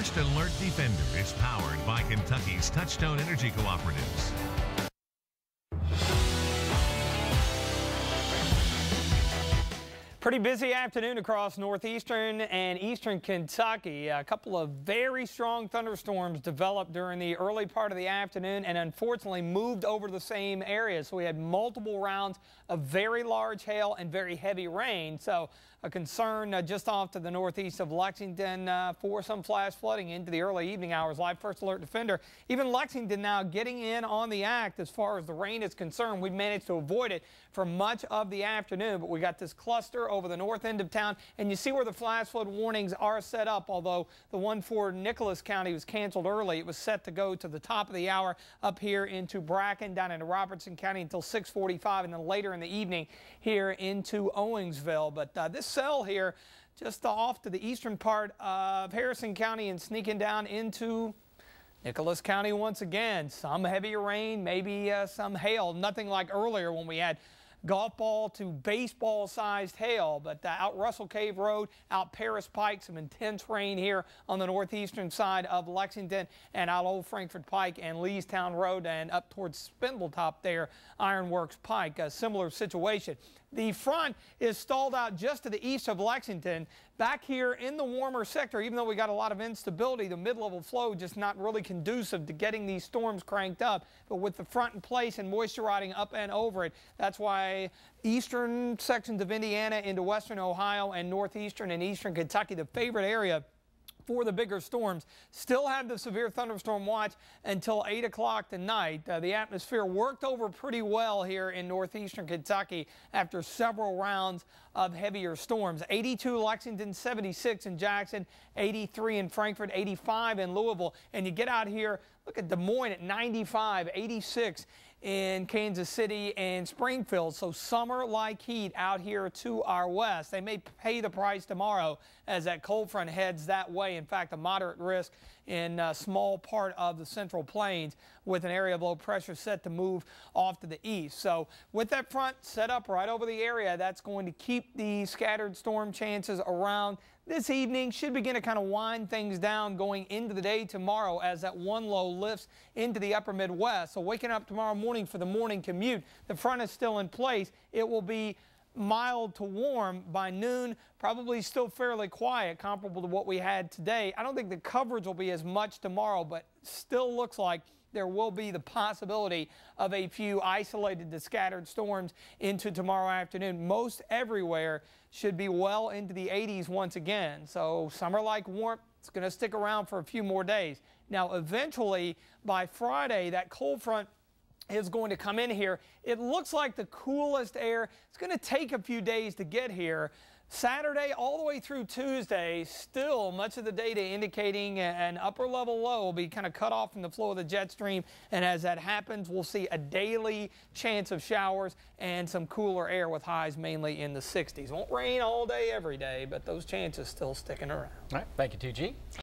First Alert Defender is powered by Kentucky's Touchstone Energy Cooperatives. Pretty busy afternoon across northeastern and eastern Kentucky. A couple of very strong thunderstorms developed during the early part of the afternoon and unfortunately moved over the same area. So we had multiple rounds of very large hail and very heavy rain. So a concern just off to the northeast of Lexington for some flash flooding into the early evening hours. Live First Alert Defender. Even Lexington now getting in on the act as far as the rain is concerned. We've managed to avoid it for much of the afternoon, but we got this cluster over the north end of town, and you see where the flash flood warnings are set up. Although the one for Nicholas County was canceled early, it was set to go to the top of the hour up here into Bracken, down into Robertson County until 6:45, and then later in the evening here into Owensville. But this cell here just off to the eastern part of Harrison County and sneaking down into Nicholas County once again. Some heavier rain, maybe some hail, nothing like earlier when we had golf ball to baseball sized hail, but out Russell Cave Road, out Paris Pike, some intense rain here on the northeastern side of Lexington, and out Old Frankfort Pike and Leestown Road, and up towards Spindletop there, Ironworks Pike, a similar situation. The front is stalled out just to the east of Lexington. Back here in the warmer sector, even though we got a lot of instability, the mid-level flow just not really conducive to getting these storms cranked up. But with the front in place and moisture riding up and over it, that's why eastern sections of Indiana into western Ohio and northeastern and eastern Kentucky, the favorite area for the bigger storms, still have the severe thunderstorm watch until 8 o'clock tonight. The atmosphere worked over pretty well here in northeastern Kentucky after several rounds of heavier storms. 82 Lexington, 76 in Jackson, 83 in Frankfort, 85 in Louisville. And you get out here, look at Des Moines at 95, 86 in Kansas City and Springfield. So summer-like heat out here to our west. They may pay the price tomorrow as that cold front heads that way. In fact, a moderate risk in a small part of the Central Plains with an area of low pressure set to move off to the east. So with that front set up right over the area, that's going to keep the scattered storm chances around. This evening should begin to kind of wind things down going into the day tomorrow as that one low lifts into the upper Midwest. So waking up tomorrow morning for the morning commute, the front is still in place. It will be mild to warm by noon, probably still fairly quiet, comparable to what we had today. I don't think the coverage will be as much tomorrow, but still looks like there will be the possibility of a few isolated to scattered storms into tomorrow afternoon. Most everywhere should be well into the 80s once again. So summer-like warmth, it's going to stick around for a few more days. Now, eventually, by Friday, that cold front is going to come in here. It looks like the coolest air. It's going to take a few days to get here. Saturday all the way through Tuesday, still much of the data indicating an upper level low will be kind of cut off from the flow of the jet stream. And as that happens, we'll see a daily chance of showers and some cooler air with highs mainly in the 60s. Won't rain all day every day, but those chances still sticking around. All right. Thank you, 2G.